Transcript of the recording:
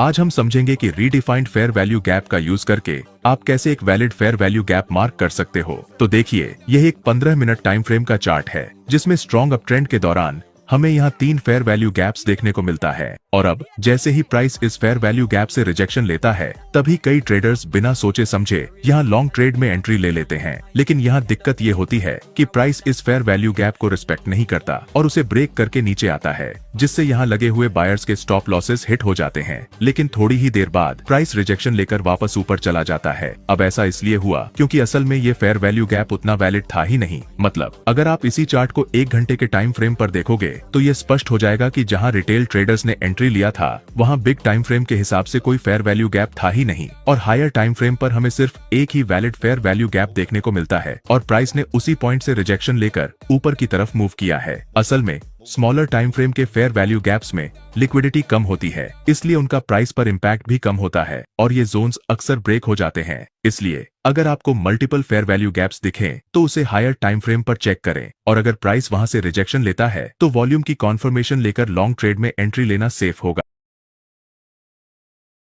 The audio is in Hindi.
आज हम समझेंगे कि रीडिफाइंड फेयर वैल्यू गैप का यूज करके आप कैसे एक valid fair value gap mark कर सकते हो। तो देखिए, यह एक 15 मिनट टाइम फ्रेम का चार्ट है जिसमें स्ट्रॉन्ग अप ट्रेंड के दौरान हमें यहाँ 3 फेयर वैल्यू गैप्स देखने को मिलता है। और अब जैसे ही प्राइस इस फेयर वैल्यू गैप से रिजेक्शन लेता है, तभी कई ट्रेडर्स बिना सोचे समझे यहाँ लॉन्ग ट्रेड में एंट्री ले लेते हैं। लेकिन यहाँ दिक्कत ये होती है कि प्राइस इस फेयर वैल्यू गैप को रिस्पेक्ट नहीं करता और उसे ब्रेक करके नीचे आता है, जिससे यहाँ लगे हुए बायर्स के स्टॉप लॉसेस हिट हो जाते हैं। लेकिन थोड़ी ही देर बाद प्राइस रिजेक्शन लेकर वापस ऊपर चला जाता है। अब ऐसा इसलिए हुआ क्योंकि असल में ये फेयर वैल्यू गैप उतना वैलिड था ही नहीं। मतलब अगर आप इसी चार्ट को 1 घंटे के टाइम फ्रेम पर देखोगे तो ये स्पष्ट हो जाएगा कि जहां रिटेल ट्रेडर्स ने एंट्री लिया था वहां बिग टाइम फ्रेम के हिसाब से कोई फेयर वैल्यू गैप था ही नहीं, और हायर टाइम फ्रेम पर हमें सिर्फ एक ही वैलिड फेयर वैल्यू गैप देखने को मिलता है और प्राइस ने उसी पॉइंट से रिजेक्शन लेकर ऊपर की तरफ मूव किया है। असल में स्मॉलर टाइम फ्रेम के फेयर वैल्यू गैप्स में लिक्विडिटी कम होती है, इसलिए उनका प्राइस पर इम्पैक्ट भी कम होता है और ये जोन्स अक्सर ब्रेक हो जाते हैं। इसलिए अगर आपको मल्टीपल फेयर वैल्यू गैप्स दिखें तो उसे हायर टाइम फ्रेम पर चेक करें, और अगर प्राइस वहां से रिजेक्शन लेता है तो वॉल्यूम की कॉन्फर्मेशन लेकर लॉन्ग ट्रेड में एंट्री लेना सेफ होगा।